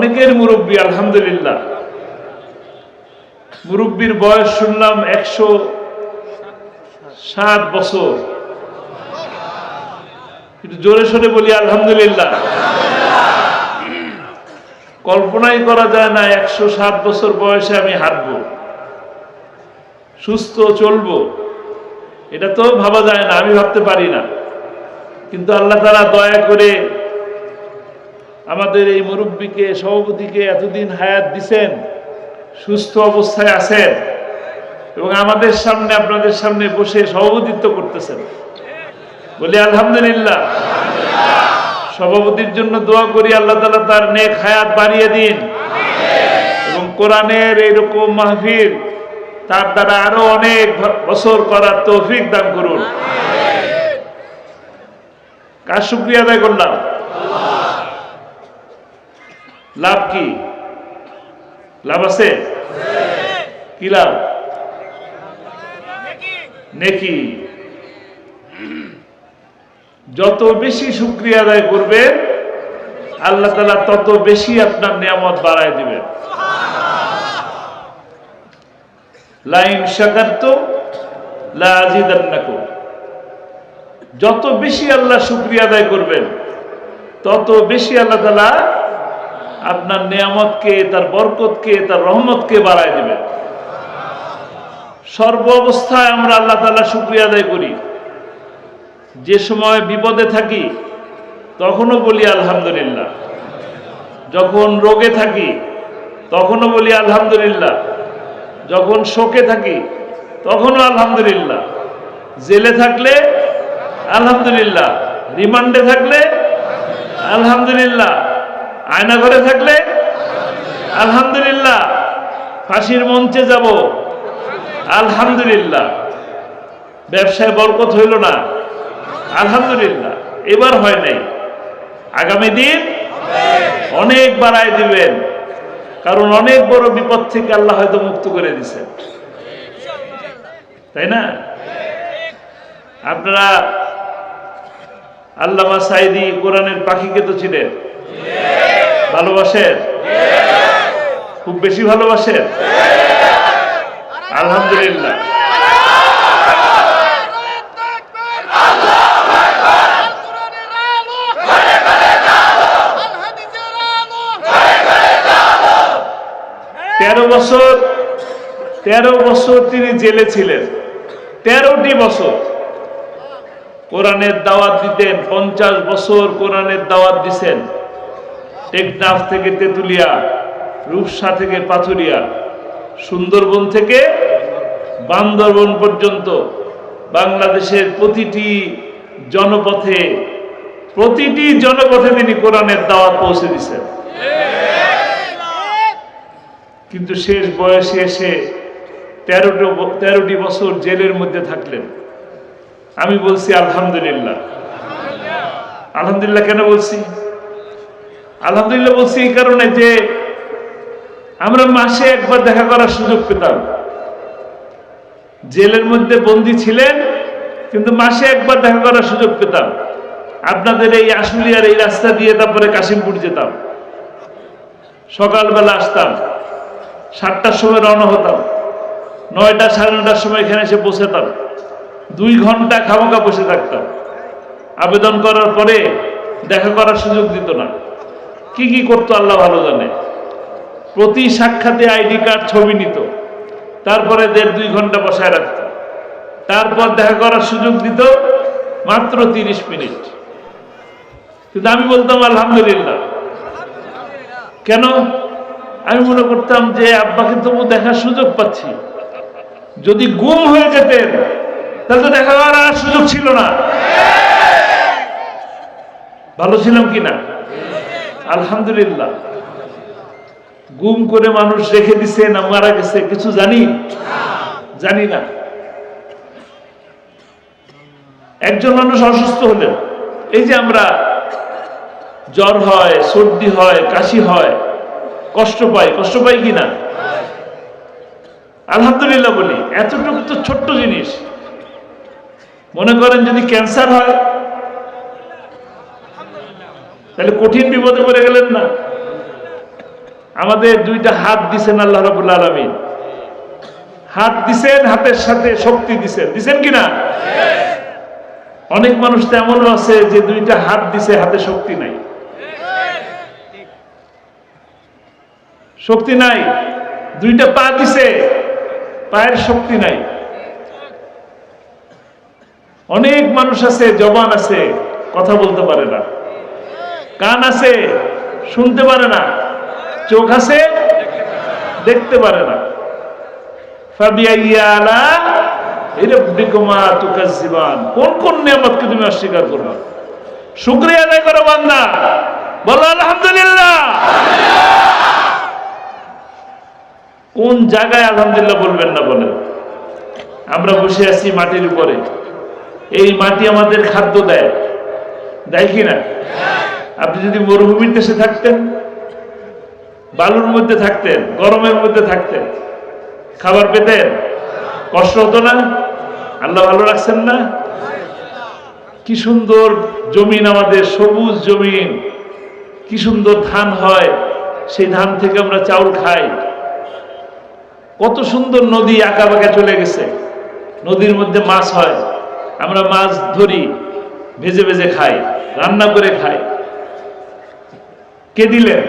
অনেকের মুরব্বী আলহামদুলিল্লাহ। মুরব্বীর বয়স শুনলাম 107 বছর। একটু জোরে সোরে বলি আলহামদুলিল্লাহ। কল্পনাই করা যায় না 107 বছর বয়সে আমি হাঁটবো, সুস্থ চলবো, এটা তো ভাবা যায় না, আমি ভাবতে পারি না। কিন্তু আল্লাহ তাআলা দয়া করে আমাদের এই মুরব্বীকে, সভাপতিকে এতদিন হায়াত দিছেন, সুস্থ অবস্থায় আছেন এবং আমাদের সামনে, আপনাদের সামনে বসে সভাপতিত্ব করতেছেন। বলি আলহামদুলিল্লাহ। সভাপতির জন্য দোয়া করি আল্লাহ তাআলা তার নেক হায়াত বাড়িয়ে দিন এবং কোরআনের এইরকম মাহফিল তার দ্বারা আরো অনেক বছর করার তৌফিক দান করুন। কার শুকরিয়া আদায় করলাম? লাভ কি? লাভ আছে? কি লাভ? নেকি। যত বেশি শুকরিয়া আদায় করবেন আল্লাহ তাআলা তত বেশি আপনার নিয়ামত বাড়ায় দিবেন। লা ইন শাকারতুম লা আযীদান্নাকুম। যত বেশি আল্লাহ শুকরিয়া আদায় করবেন তত বেশি আল্লাহ তাআলা আপনার নিয়ামতকে, তার বরকতকে, তার রহমতকে বাড়ায় দিবেন। সর্ব অবস্থায় আমরা আল্লাহ তাআলা শুকরিয়া আদায় করি। যে সময় বিপদে থাকি তখনও বলি আলহামদুলিল্লাহ, যখন রোগে থাকি তখনও বলি আলহামদুলিল্লাহ, যখন শোকে থাকি তখনও আলহামদুলিল্লাহ, জেলে থাকলে আলহামদুলিল্লাহ, রিমান্ডে থাকলে আলহামদুলিল্লাহ, আয়নাঘরে থাকলে আলহামদুলিল্লাহ, ফাঁসির মঞ্চে যাব আলহামদুলিল্লাহ, ব্যবসায় বরকত হইল না আলহামদুলিল্লাহ, এবার হয় নাই, আগামী দিন অনেক বাড়ায় দিবেন, কারণ অনেক বড় বিপদ থেকে আল্লাহ হয়তো মুক্ত করে দিছেন, তাই না? আপনারা আল্লামা সাঈদী কোরআনের পাখিকে তো ছিলেন, ভালোবাসেন? খুব বেশি ভালোবাসেন? আলহামদুলিল্লাহ। তেরো বছর তিনি জেলে ছিলেন। 13টি বছর কোরআনের দাওয়াত দিতেন। 50 বছর কোরআনের দাওয়াত দিছেন। টেকনাফ থেকে তেতুলিয়া, রূপসা থেকে পাথুরিয়া, সুন্দরবন থেকে বান্দরবন পর্যন্ত বাংলাদেশের প্রতিটি জনপথে তিনি কোরআনের দাওয়াত পৌঁছে দিয়েছেন। কিন্তু শেষ বয়সে এসে 13টি বছর জেলের মধ্যে থাকলেন। আমি বলছি আলহামদুলিল্লাহ। আলহামদুলিল্লাহ কেন বলছি? আলহামদুলিল্লাহ বলছি এই কারণে যে আমরা মাসে একবার দেখা করার সুযোগ পেতাম। জেলের মধ্যে বন্দী ছিলেন কিন্তু মাসে একবার দেখা করার সুযোগ পেতাম। আপনাদের এই আশুলিয়ার এই রাস্তা দিয়ে তারপরে কাশিমপুর যেতাম, সকালবেলা আসতাম, 7টার সময় রওনা হতাম, 9টা সাড়ে 9টার সময় এখানে এসে বসেতাম, 2 ঘন্টা খামোখা বসে থাকতাম। আবেদন করার পরে দেখা করার সুযোগ দিত না। কি কি করতো আল্লাহ ভালো জানে। প্রতি সাক্ষাতে আইডি কার্ড ছবি নিত, তারপরে 1.5-2 ঘন্টা বসায় রাখত, তারপর দেখা করার সুযোগ দিত মাত্র 30 মিনিট। কিন্তু আমি বলতাম আলহামদুলিল্লাহ। কেন? আমি মনে করতাম যে আব্বাকে তবু দেখার সুযোগ পাচ্ছি। যদি গুম হয়ে যেতেন তাহলে তো দেখা করার আর সুযোগ ছিল না। ভালো ছিলাম কিনা? আলহামদুলিল্লাহ। গুম করে মানুষ রেখে দিছে না মারা গেছে কিছু জানি না। একজন মানুষ অসুস্থ হলেন, এই যে আমরা জ্বর হয়, সর্দি হয়, কাশি হয়, কষ্ট পাই কিনা? আলহামদুলিল্লাহ বলি। এতটুকু তো ছোট্ট জিনিস। মনে করেন যদি ক্যান্সার হয় তাহলে কঠিন বিপদে পড়ে গেলেন না? আমাদের দুইটা হাত দিছেন আল্লাহ রাব্বুল আলামিন। হাত দিছেন, হাতের সাথে শক্তি দিছেন, দিছেন কিনা? অনেক মানুষ তো এমনও আছে যে দুইটা হাত দিছে, হাতে শক্তি নাই, শক্তি নাই। দুইটা পা দিছে, পায়ের শক্তি নাই। অনেক মানুষ আছে, জবান আছে, কথা বলতে পারে না। কান আছে, শুনতে পারে না। চোখ আছে, দেখতে পারে না। কোন কোন নিয়ামতকে তুমি অস্বীকার করবে? শুকরিয়া আদায় করো বান্দা, বলো আলহামদুলিল্লাহ। কোন জায়গায় আলহামদুলিল্লাহ বলবেন না বলেন? আমরা বসে আছি মাটির উপরে, এই মাটি আমাদের খাদ্য দেয়, দেয় কি না? আপনি যদি মরুভূমির দেশে থাকতেন, বালুর মধ্যে থাকতেন, গরমের মধ্যে থাকতেন, খাবার পেতেন? কষ্ট হতো না? আল্লাহ ভালো রাখছেন না? কি সুন্দর জমিন আমাদের, সবুজ জমিন, কি সুন্দর ধান হয়, সেই ধান থেকে আমরা চাউল খাই। কত সুন্দর নদী আঁকা বাঁকা চলে গেছে, নদীর মধ্যে মাছ হয়, আমরা মাছ ধরি, ভেজে ভেজে খাই, রান্না করে খাই। কে দিলেন?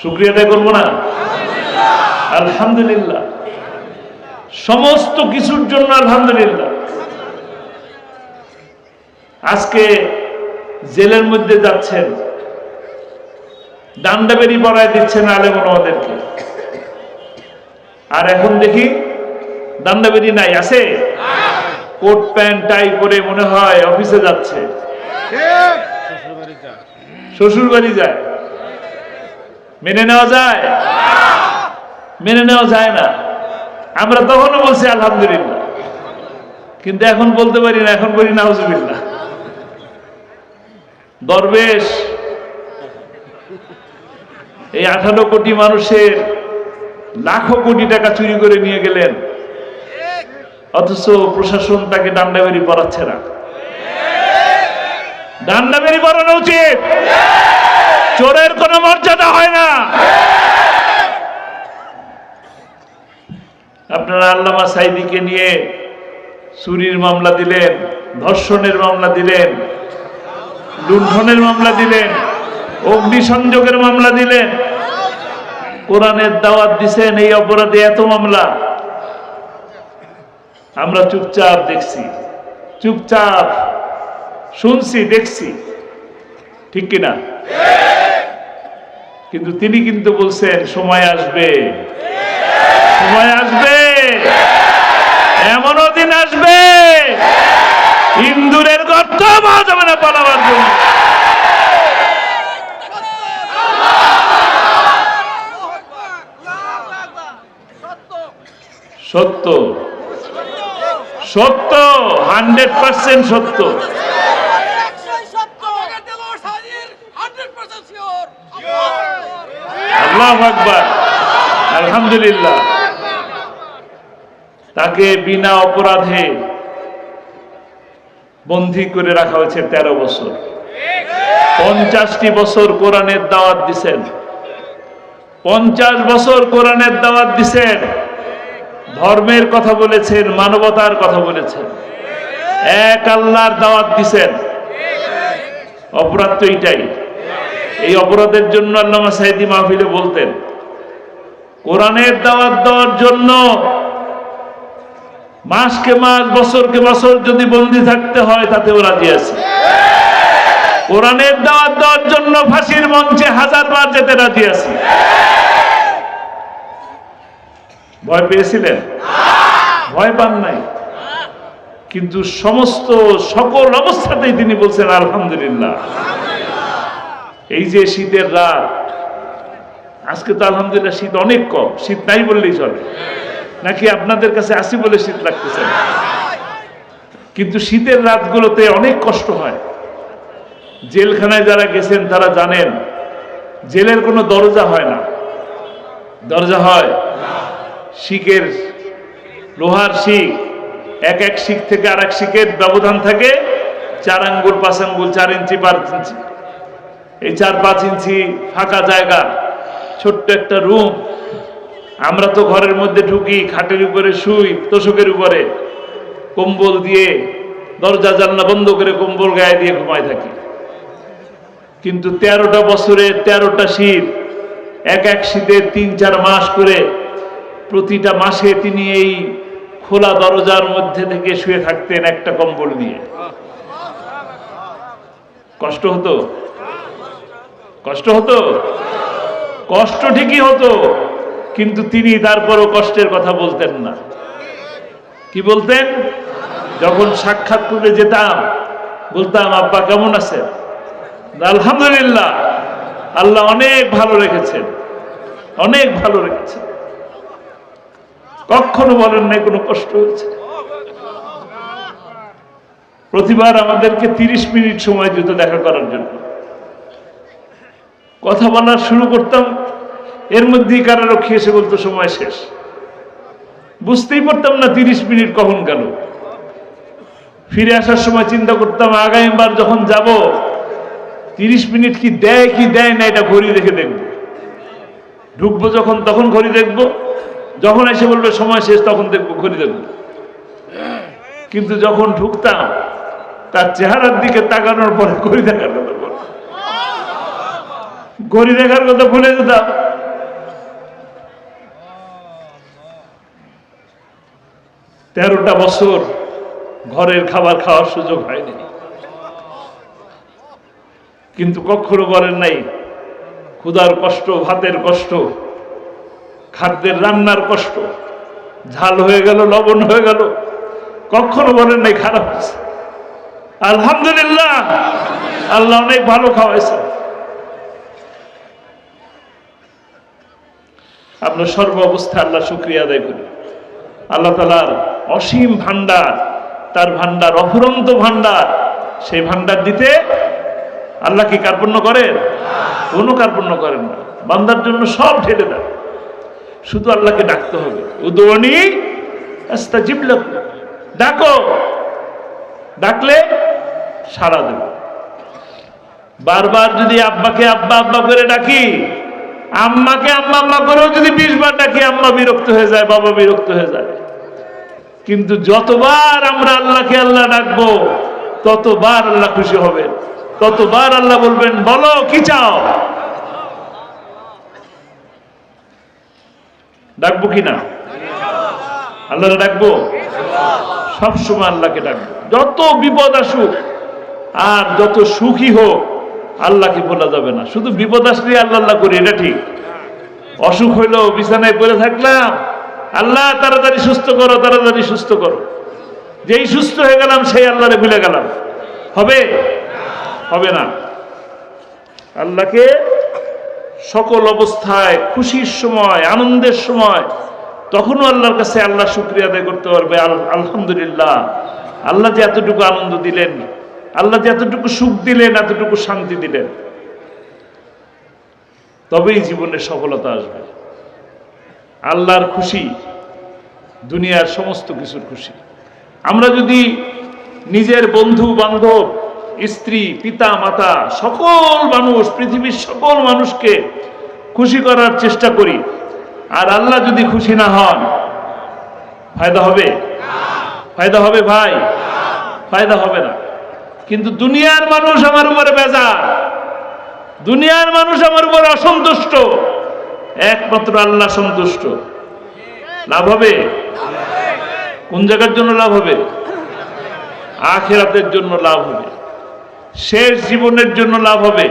শুকরিয়া আদায় করবো না? আলহামদুলিল্লাহ। সমস্ত কিছুর জন্য আলহামদুলিল্লাহ। আজকে জেলের মধ্যে যাচ্ছেন, ডান্ডা বেরি পড়ায় দিচ্ছেন আলেম ওলামাদেরকে, আর এখন দেখি ডান্ডা বেরি নাই, আছে কোট প্যান্ট টাই পরে মনে হয় অফিসে যাচ্ছে, শ্বশুর বাড়ি যায়। মেনে নেওয়া যায়? মেনে নেওয়া যায় না। আমরা তখনও বলছি আলহামদুলিল্লাহ, কিন্তু এখন বলতে পারি না, এখন বলি নাউজুবিল্লাহ। দরবেশ এই 18 কোটি মানুষের লাখো কোটি টাকা চুরি করে নিয়ে গেলেন, অথচ প্রশাসন তাকে ডান্ডাবেরি পড়াচ্ছে না। ডান্ডাবেরি পড়ানো উচিত। চোরের কোনো মর্যাদা হয় না। আপনারা আল্লামা সাইদিকে নিয়ে চুরির মামলা দিলেন, ধর্ষণের মামলা দিলেন, লুণ্ঠনের মামলা দিলেন, অগ্নিসংযোগের মামলা দিলেন, কোরআনের দাওয়াত দিছেন, এই অপরাধে এত মামলা। আমরা চুপচাপ দেখছি, চুপচাপ শুনছি, দেখছি, ঠিক কিনা? কিন্তু তিনি কিন্তু বলছেন সময় আসবে, সময় আসবে, এমনও দিন আসবে ইন্দুরের গর্ত পাওয়া যাবে না পালাবার জন্য। সত্য, সত্য, 100% সত্য। আল্লাহু আকবার, আলহামদুলিল্লাহ। তাকে বিনা অপরাধে বন্দী করে রাখা হয়েছে 13 বছর। 50টি বছর কোরআনের দাওয়াত দিছেন, 50 বছর কোরআনের দাওয়াত দিছেন, ধর্মের কথা বলেছেন, মানবতার কথা বলেছেন, এক আল্লাহর দাওয়াত দিছেন। অপরাধ তো এইটাই। এই অপরাধের জন্য আল্লামা সাইদি মাহফিলে বলতেন, কোরআনের দাওয়াত দেওয়ার জন্য মাসকে মাস, বছরকে বছর যদি বন্দী থাকতে হয় তাতেও রাজি আছে। কোরআনের দাওয়াত দেওয়ার জন্য ফাঁসির মঞ্চে 1000 বার যেতে রাজি আছে। ভয় পেয়েছিলেন? ভয় পান নাই। কিন্তু সমস্ত সকল অবস্থাতেই তিনি বলছেন আলহামদুলিল্লাহ। এই যে শীতের রাত, আজকে তো আলহামদুলিল্লাহ শীত অনেক কম, শীত নাই বললেই চলে, নাকি আপনাদের কাছে আসি বলে শীত লাগতেছে? কিন্তু শীতের রাতগুলোতে অনেক কষ্ট হয়। জেলখানায় যারা গেছেন তারা জানেন, জেলের কোনো দরজা হয় না। দরজা হয় শিকের, লোহার শিক, এক এক শিক থেকে আর এক শিকের ব্যবধান থাকে 4 আঙ্গুল 5 আঙ্গুল, 4 ইঞ্চি 5 ইঞ্চি, এই 4-5 ইঞ্চি ফাঁকা জায়গা। ছোট্ট একটা রুম। আমরা তো ঘরের মধ্যে ঢুকি, খাটের উপরে শুই, তোষকের উপরে কম্বল দিয়ে, দরজা জানলা বন্ধ করে কম্বল গায়ে দিয়ে ঘুমায় থাকি। কিন্তু 13টা বছরে 13টা শীত, এক এক শীতে 3-4 মাস করে প্রতিটা মাসে তিনি এই খোলা দরজার মধ্যে থেকে শুয়ে থাকতেন একটা কম্বল নিয়ে। কষ্ট হতো, কষ্ট হতো, কষ্ট ঠিকই হতো, কিন্তু তিনি তারপরও কষ্টের কথা বলতেন না। কি বলতেন? যখন সাক্ষাৎ করে যেতাম বলতাম, আব্বা কেমন আছেন? আলহামদুলিল্লাহ, আল্লাহ অনেক ভালো রেখেছেন, অনেক ভালো রেখেছেন। কখনো বলেন নাই কোনো কষ্ট হয়েছে। প্রতিবার আমাদেরকে 30 মিনিট সময় দিত দেখা করার জন্য। কথা বলা শুরু করতাম, এর মধ্যেই কারারক্ষী এসে বলতো সময় শেষ। বুঝতেই পারতাম না 30 মিনিট কখন গেল। ফিরে আসার সময় চিন্তা করতাম, আগামীবার যখন যাব 30 মিনিট কি দেয় না এটা ঘড়ি দেখে দেখব। ঢুকবো যখন তখন ঘড়ি দেখব, যখন এসে বলবে সময় শেষ তখন দেখবো, ঘড়ি দেখব। কিন্তু যখন ঢুকতাম তার চেহারার দিকে তাকানোর পরে ঘড়ি দেখার কথা বল, ঘড়ি দেখার কথা ভুলে যেতাম। তেরোটা বছর ঘরের খাবার খাওয়ার সুযোগ হয়নি, কিন্তু কখনো বলেন নাই ক্ষুধার কষ্ট, ভাতের কষ্ট, খাদ্যের রান্নার কষ্ট, ঝাল হয়ে গেল, লবণ হয়ে গেল, কখনো বলেন নাই খারাপ হয়েছে। আলহামদুলিল্লাহ, আল্লাহ অনেক ভালো খাওয়াইছে। আমরা সর্ব অবস্থায় আল্লাহ শুকরিয়া আদায় করি। আল্লাহ তাআলার অসীম ভান্ডার, তার ভান্ডার অফুরন্ত ভান্ডার, সেই ভান্ডার দিতে আল্লাহ কি কার্পণ্য করেন? কোনো কার্পণ্য করেন না। বান্দার জন্য সব ঢেলে দেন, শুধু আল্লাহকে ডাকতে হবে। উদুনি আস্তাজিব লাকুম, ডাকো, ডাকলে সাড়া দেবে। বারবার যদি আব্বাকে আব্বা আব্বা করে ডাকি, আম্মাকে আম্মা আম্মা করেও যদি 20 বার ডাকি, আম্মা বিরক্ত হয়ে যায়, বাবা বিরক্ত হয়ে যায়। কিন্তু যতবার আমরা আল্লাহকে আল্লাহ ডাকবো ততবার আল্লাহ খুশি হবেন, ততবার আল্লাহ বলবেন বলো কি চাও। ডাকবো কিনা? আল্লাহকে ডাকবো, সবসময় আল্লাহকে ডাকবো। যত বিপদ আসুক আর যত সুখী হোক, আল্লাহকে বলা যাবে না। শুধু বিপদ আসলে আল্লাহ আল্লাহ করি, এটা ঠিক। অসুখ হইলো, বিছানায় পড়ে থাকলাম, আল্লাহ তাড়াতাড়ি সুস্থ করো, তাড়াতাড়ি সুস্থ করো। যেই সুস্থ হয়ে গেলাম সেই আল্লাহরে ভুলে গেলাম, হবে? হবে না। আল্লাহকে সকল অবস্থায়, খুশির সময়, আনন্দের সময়, তখনও আল্লাহর কাছে আল্লাহ শুকরিয়া আদায় করতে পারবে। আলহামদুলিল্লাহ, আল্লাহ যে এতটুকু আনন্দ দিলেন, আল্লাহ যে এতটুকু সুখ দিলেন, এতটুকু শান্তি দিলেন, তবেই জীবনে সফলতা আসবে। আল্লাহর খুশি দুনিয়ার সমস্ত কিছুর খুশি। আমরা যদি নিজের বন্ধু বান্ধব, স্ত্রী, পিতা মাতা, সকল মানুষ, পৃথিবীর সকল মানুষকে খুশি করার চেষ্টা করি, আর আল্লাহ যদি খুশি না হন, ফায়দা হবে? ফায়দা হবে ভাই? ফায়দা হবে না। কিন্তু দুনিয়ার মানুষ আমার উপরে বেজার, দুনিয়ার মানুষ আমার উপরে অসন্তুষ্ট, একমাত্র আল্লাহ সন্তুষ্ট। লাভ হবে? কোন জায়গার জন্য লাভ হবে? আখিরাতের জন্য লাভ হবে, শেষ জীবনের জন্য লাভ হবে।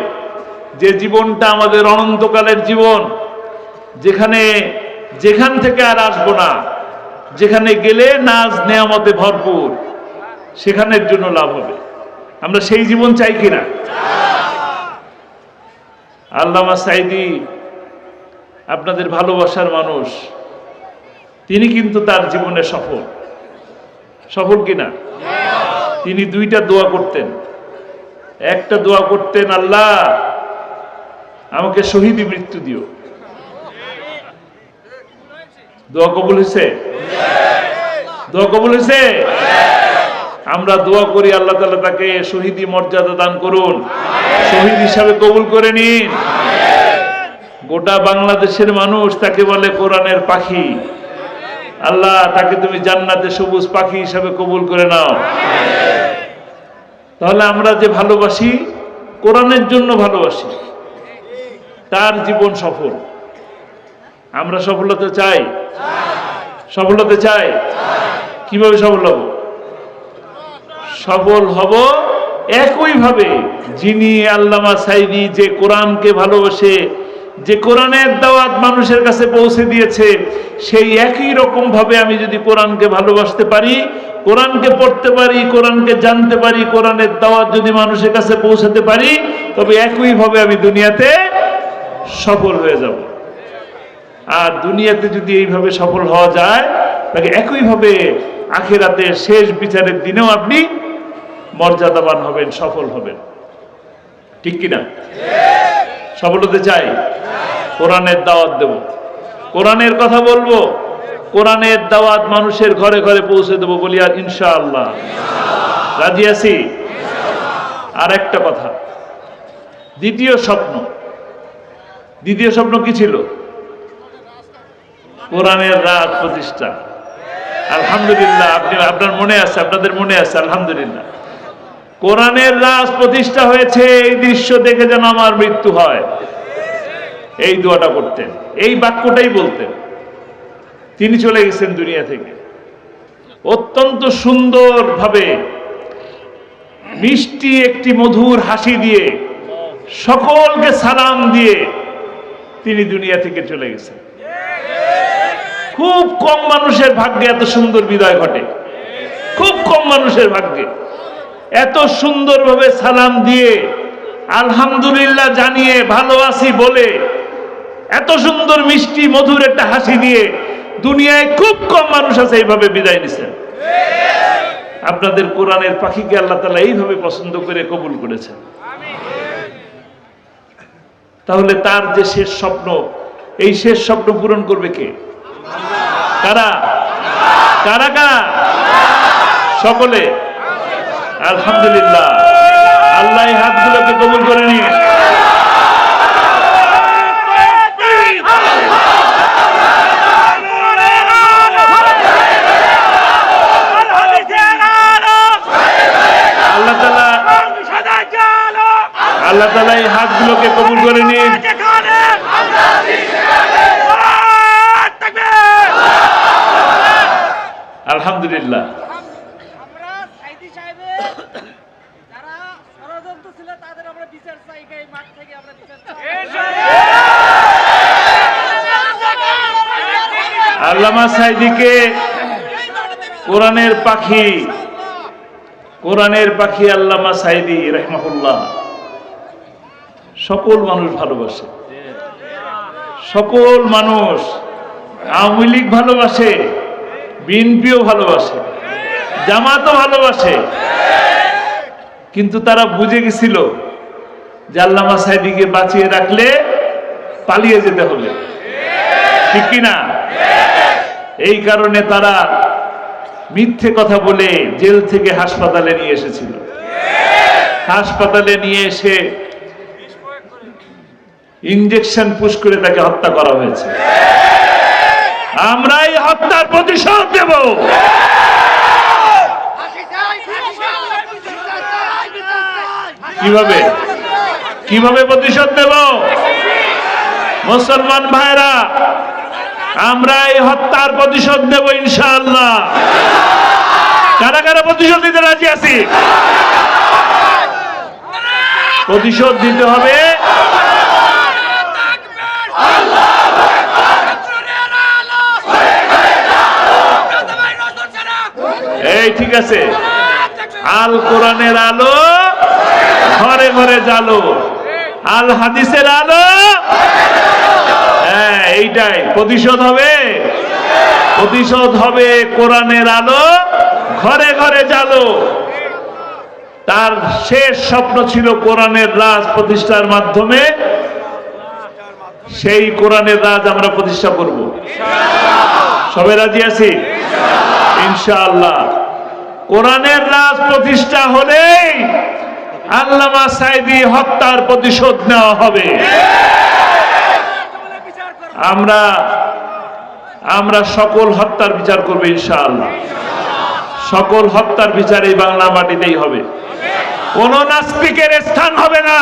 যে জীবনটা আমাদের অনন্তকালের জীবন, যেখান থেকে আর আসবো না, যেখানে গেলে নাজ নেয়ামতে ভরপুর, সেখানের জন্য লাভ হবে। আমরা সেই জীবন চাই কিনা? আল্লামা সাঈদী আপনাদের ভালোবাসার মানুষ, তিনি কিন্তু তার জীবনে সফল কিনা? তিনি 2টা দোয়া করতেন। একটা দোয়া করতেন, আল্লাহ আমাকে শহীদি মৃত্যু দিও। দোয়া কবুল হয়েছে? দোয়া কবুল হয়েছে? আমরা দোয়া করি আল্লাহ তাআলা তাকে শহীদি মর্যাদা দান করুন, শহীদ হিসাবে কবুল করে নিন। গোটা বাংলাদেশের মানুষ তাকে বলে কোরআনের পাখি। আল্লাহ তাকে তুমি জান্নাতে সবুজ পাখি হিসাবে কবুল করে নাও। তাহলে আমরা যে ভালোবাসি, কোরআনের জন্য ভালোবাসি, তার জীবন সফল। আমরা সফল হতে চাই, সফল হতে চাই। কিভাবে সফল হব? সফল হব একইভাবে যিনি আল্লামা সাঈদী যে কোরআনকে ভালোবাসে, যে কোরআনের দাওয়াত মানুষের কাছে পৌঁছে দিয়েছে, সেই একই রকম ভাবে আমি যদি কোরআনকে ভালোবাসতে পারি, কোরআনকে পড়তে পারি, কোরআনকে জানতে পারি, কোরআনের দাওয়াত যদি মানুষের কাছে পৌঁছাতে পারি, তবে একইভাবে আমি দুনিয়াতে সফল হয়ে যাব। আর দুনিয়াতে যদি এইভাবে সফল হওয়া যায়, তাকে একইভাবে আখিরাতের শেষ বিচারের দিনেও আপনি মর্যাদাবান হবেন, সফল হবেন। ঠিক কিনা? সফল হতে চাই, কোরআনের দাওয়াত দেব, কোরআনের কথা বলবো, কোরআনের দাওয়াত মানুষের ঘরে ঘরে পৌঁছে দেবো, বলি আর ইনশাআল্লাহ। রাজি আছি? আর একটা কথা, দ্বিতীয় স্বপ্ন কি ছিল? কোরআনের রাজ প্রতিষ্ঠা। আলহামদুলিল্লাহ, আপনার মনে আছে, আপনাদের মনে আছে, আলহামদুলিল্লাহ। কোরআনের রাজ প্রতিষ্ঠা হয়েছে, এই দৃশ্য দেখে যেন আমার মৃত্যু হয়, এই দোয়াটা করতেন, এই বাক্যটাই বলতেন। তিনি চলে গেছেন দুনিয়া থেকে অত্যন্ত সুন্দর ভাবে, মিষ্টি একটি মধুর হাসি দিয়ে, সকলকে সালাম দিয়ে তিনি দুনিয়া থেকে চলে গেছেন। খুব কম মানুষের ভাগ্যে এত সুন্দর বিদায় ঘটে, খুব কম মানুষের ভাগ্যে এত সুন্দরভাবে সালাম দিয়ে, আলহামদুলিল্লাহ জানিয়ে, ভালো আছি বলে, এত সুন্দর মিষ্টি মধুর একটা হাসি দিয়ে দুনিয়ায় খুব কম মানুষ আছে এইভাবে বিদায় নিছেন। আপনাদের কোরআনের পাখিকে আল্লাহ তাআলা এইভাবে পছন্দ করে কবুল করেছেন। তাহলে তার যে শেষ স্বপ্ন, এই শেষ স্বপ্ন পূরণ করবে কে? কারা কারা কারা? সকলে। আলহামদুলিল্লাহ, আল্লাহ এই হাতগুলোকে কবুল করে নিন। আল্লাহ তাআলা এই হাতগুলোকে কবুল করে নিন। আলহামদুলিল্লাহ। আল্লামা সাঈদীকে কোরআনের পাখি আল্লামা সাঈদী রাহিমাহুল্লাহ সকল মানুষ ভালোবাসে, সকল মানুষ। আওয়ামী লীগ ভালোবাসে, বিএনপিও ভালোবাসে, জামাতও ভালোবাসে, কিন্তু তারা বুঝে গেছিল যে আল্লামা সাঈদীকে বাঁচিয়ে রাখলে পালিয়ে যেতে হবে। ঠিক কিনা? এই কারণে তারা মিথ্যে কথা বলে জেল থেকে হাসপাতালে নিয়ে এসেছিল। হাসপাতালে নিয়ে এসে ইনজেকশন পুশ করে তাকে হত্যা করা হয়েছে। আমরা এই হত্যার প্রতিশোধ দেব। কিভাবে প্রতিশোধ দেব? মুসলমান ভাইরা, আমরা এই হত্যার প্রতিশোধ দেব ইনশাআল্লাহ। কারা কারা প্রতিশোধ দিতে রাজি আছি? প্রতিশোধ দিতে হবে। এই ঠিক আছে, আল কোরআনের আলো ঘরে ঘরে জ্বালো, আল হাদিসের আলো। হ্যাঁ, এইটাই প্রতিশোধ হবে। প্রতিশোধ হবে কোরআনের আলো ঘরে ঘরে জ্বালো। তার শেষ স্বপ্ন ছিল কোরআনের রাজ প্রতিষ্ঠার মাধ্যমে। সেই কোরআনের রাজ আমরা প্রতিষ্ঠা করব। সবাই রাজি আছি? ইনশাআল্লাহ। কোরআনের রাজ প্রতিষ্ঠা হলেই আল্লামা সাঈদী হত্যার প্রতিশোধ নেওয়া হবে। আমরা আমরা সকল হত্যার বিচার করব ইনশাআল্লাহ। সকল হত্যার বিচার এই বাংলা মাটিতেই হবে। কোন নাস্তিকের স্থান হবে না।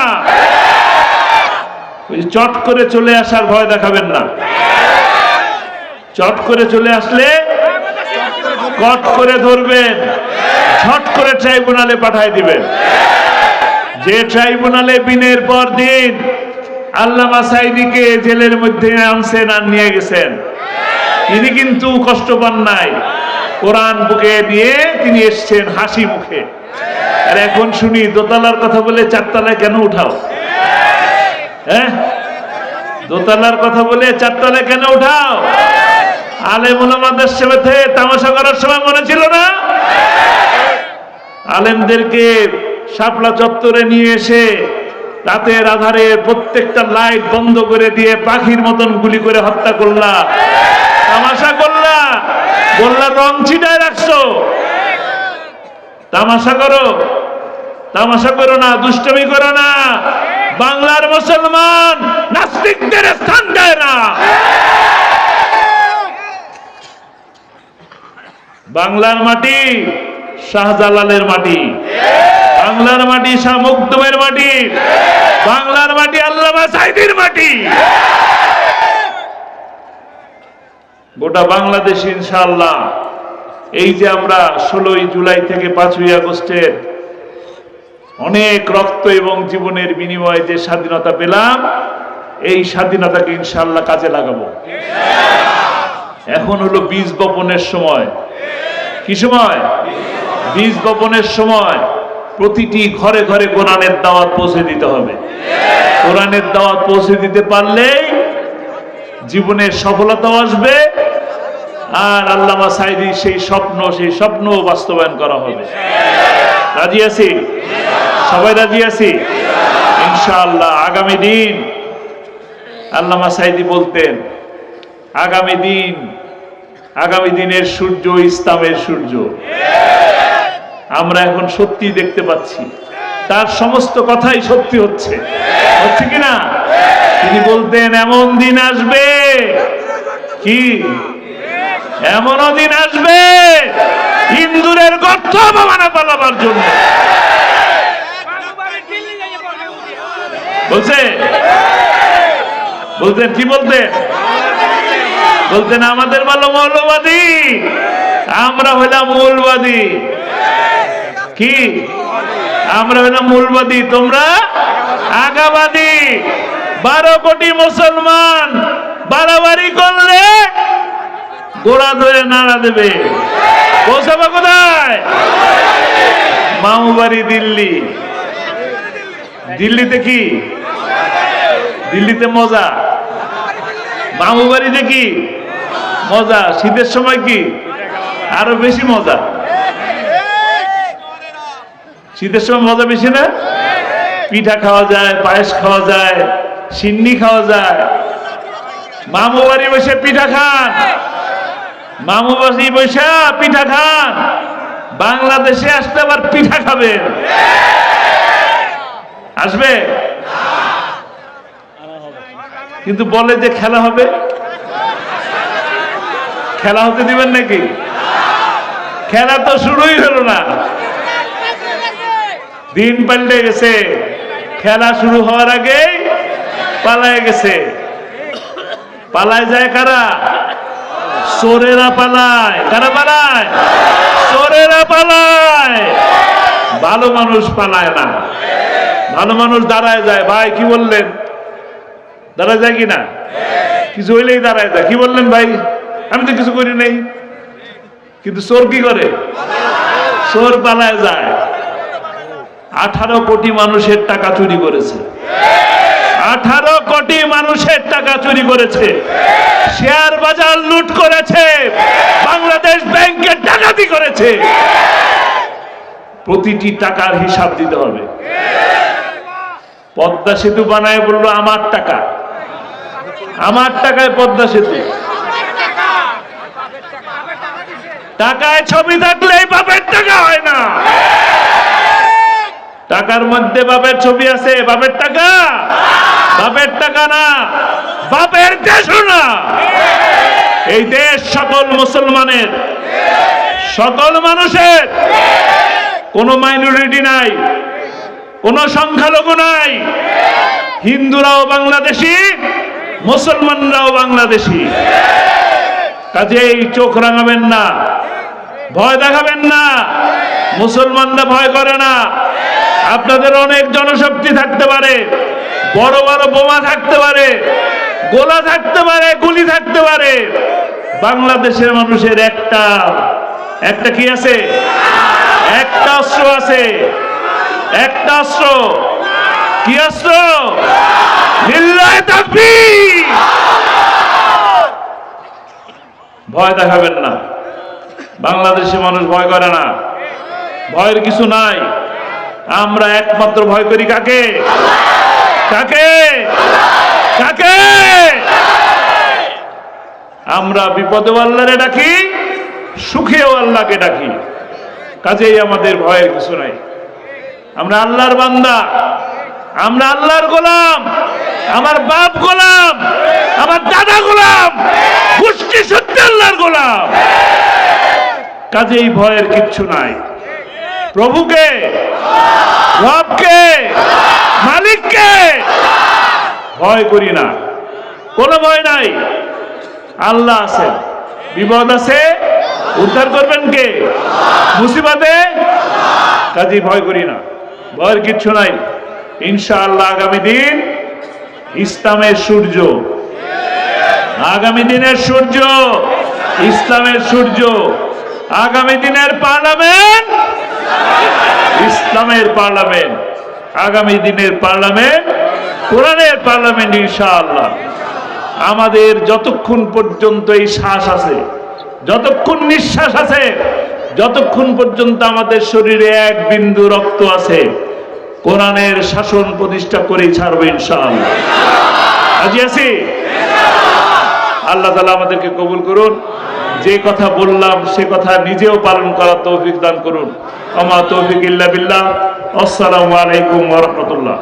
চট করে চলে আসার ভয় দেখাবেন না। চট করে চলে আসলে কট করে ধরবেন, ঝট করে ট্রাইব্যুনালে পাঠায় দিবেন। যে ট্রাইব্যুনালে দিনের পর দিন আল্লামা সাঈদীকে জেলের মধ্যে আনছেন আর নিয়ে গেছেন, তিনি কিন্তু কষ্ট পান নাই। কোরআন বুকে নিয়ে তিনি এসছেন হাসি মুখে। আর এখন শুনি দোতলার কথা বলে চারতলায় কেন উঠাও? হ্যাঁ, দোতলার কথা বলে চারতলায় কেন উঠাও? আলেম ওলামাদের সাথে তামাশা করার সময় মনে ছিল না? আলেমদেরকে শাপলা চত্বরে নিয়ে এসে রাতের আধারে প্রত্যেকটা লাইট বন্ধ করে দিয়ে পাখির মতন গুলি করে হত্যা করলা, তামাশা করলা, বললা রং ছিটায় রাখছো। তামাশা করো, তামাশা করো না, দুষ্টমি করো না। বাংলার মুসলমান নাস্তিকদের স্থান দেয় না। বাংলার মাটি শাহজালালের মাটি, বাংলার মাটি শাহ মখদুমের মাটি, বাংলার মাটি আল্লামা সাঈদীর মাটি। গোটা বাংলাদেশ ইনশাআল্লাহ এই যে আমরা 16ই জুলাই থেকে 5ই আগস্টের অনেক রক্ত এবং জীবনের বিনিময়ে যে স্বাধীনতা পেলাম, এই স্বাধীনতাকে ইনশাআল্লাহ কাজে লাগাবো। এখন হলো বীজ বপনের সময়। কি সময়? বীজ বপনের সময়। প্রতিটি ঘরে ঘরে কোরআনের দাওয়াত পৌঁছে দিতে হবে। কোরআনের দাওয়াত পৌঁছে দিতে পারলেই জীবনের সফলতা আসবে, আর আল্লামা সাঈদীর সেই স্বপ্ন বাস্তবায়ন করা হবে। রাজি আছি? সবাই রাজি আছি ইনশাআল্লাহ। আগামী দিন আল্লামা সাঈদী বলতেন, আগামী দিনের সূর্য ইসলামের সূর্য। আমরা এখন সত্যি দেখতে পাচ্ছি, তার সমস্ত কথাই সত্যি হচ্ছে কিনা? তিনি বলতেন এমন দিন আসবে, কি এমনও দিন আসবে ইন্দুরের গর্ত বানানো পালাবার জন্য। বলতেন কি বলতেন আমাদের ভালো মৌলবাদী, আমরা হইলাম মূলবাদী। কি আমরা হইলাম মূলবাদী, তোমরা আগাবাদী। 12 কোটি মুসলমান বাড়াবাড়ি করলে গোড়া ধরে নাড়া দেবে। পৌঁছাবো কোথায়? মামু বাড়ি দিল্লি। দিল্লিতে কি? দিল্লিতে মজা। মামু বাড়িতে কি মজা? শীতের সময় কি আরো বেশি মজা। শীতের সময় মজা বেশি না? পিঠা খাওয়া যায়, পায়েস খাওয়া যায়, সিন্নি খাওয়া যায়। মামু বাড়ি বসে পিঠা খান, মামু বাড়ি বসে পিঠা খান। বাংলাদেশে আসলে আবার পিঠা খাবেন। আসবে? কিন্তু বলে যে খেলা হবে। খেলা হতে দিবেন নাকি? খেলা তো শুরুই হলো না, দিন পাল্টে গেছে। খেলা শুরু হওয়ার আগে পালায় গেছে। পালায় যায় কারা? চোরেরা পালায়। কারা পালায়? চোরেরা পালায়। ভালো মানুষ পালায় না, ভালো মানুষ দাঁড়ায় যায়। ভাই কি বললেন? দাঁড়ায় যায় কিনা? কিছু হইলেই দাঁড়ায় যায়। কি বললেন ভাই? আমি তো কিছু করি নাই। কিন্তু চোর কি করে? চোর পালায় যায়। 18 কোটি মানুষের টাকা চুরি করেছে। 18 কোটি মানুষের টাকা চুরি করেছে। শেয়ার বাজার লুট করেছে, বাংলাদেশ ব্যাংকের ডাকাতি করেছে। প্রতিটি টাকার হিসাব দিতে হবে। পদ্মা সেতু বানায় বললো আমার টাকা, আমার টাকায় পদ্মা সেতু। টাকায় ছবি থাকলেই বাপের টাকা হয় না। টাকার মধ্যে বাপের ছবি আছে, বাপের টাকা? বাপের টাকা না। বাপের দেশও না। এই দেশ সকল মুসলমানের, সকল মানুষের, কোনো মাইনরিটি নাই, কোনো সংখ্যালঘু নাই। হিন্দুরাও বাংলাদেশি, মুসলমানরাও বাংলাদেশি। কাজেই চোখ রাঙাবেন না, ভয় দেখাবেন না। মুসলমানরা ভয় করে না। আপনাদের অনেক জনশক্তি থাকতে পারে, বড় বড় বোমা থাকতে পারে, গোলা থাকতে পারে, গুলি থাকতে পারে। বাংলাদেশের মানুষের একটা কি আছে? একটা অস্ত্র আছে, একটা অস্ত্র। কি অস্ত্র? লিল্লাহি তাকবীর। ভয় দেখাবেন না। বাংলাদেশের মানুষ ভয় করে না, ভয়ের কিছু নাই। আমরা একমাত্র ভয় করি কাকে? কাকে? কাকে? আমরা বিপদেও আল্লাহরে ডাকি, সুখেও আল্লাহকে ডাকি। কাজেই আমাদের ভয়ের কিছু নাই। আমরা আল্লাহর বান্দা, আমরা আল্লাহর গোলাম। আমার বাপ গোলাম, আমার দাদা গোলাম, গোষ্ঠী সত্যি আল্লাহর গোলাম। কাজেই ভয়ের কিচ্ছু নাই। প্রভুকে, রবকে, মালিককে ভয় করি না, কোনো ভয় নাই। আল্লাহ আছে, বিপদ আছে, উদ্ধার করবেন কে? মুসিবতে। কাজেই ভয় করি না, ভয়ের কিচ্ছু নাই। ইনশাআল্লাহ আগামী দিন ইসলামের সূর্য, আগামী দিনের সূর্য, ইসলামের সূর্য, আগামী দিনের পার্লামেন্ট, ইসলামের পার্লামেন্ট, আগামী দিনের পার্লামেন্ট, কোরআনের পার্লামেন্ট। ইনশাআল্লাহ আমাদের যতক্ষণ পর্যন্ত এই শ্বাস আছে, যতক্ষণ নিঃশ্বাস আছে, যতক্ষণ পর্যন্ত আমাদের শরীরে এক বিন্দু রক্ত আছে, কোরআনের শাসন প্রতিষ্ঠা করেই ছাড়বে ইনশাআল্লাহ। রাজি আছি? আল্লাহ তাআলা আমাদেরকে কবুল করুন। যে কথা বললাম সে কথা নিজেও পালন করার তৌফিক দান করুন। আমা তৌফিক ইল্লা বিল্লাহ। আসসালামু আলাইকুম ওয়া রাহমাতুল্লাহ।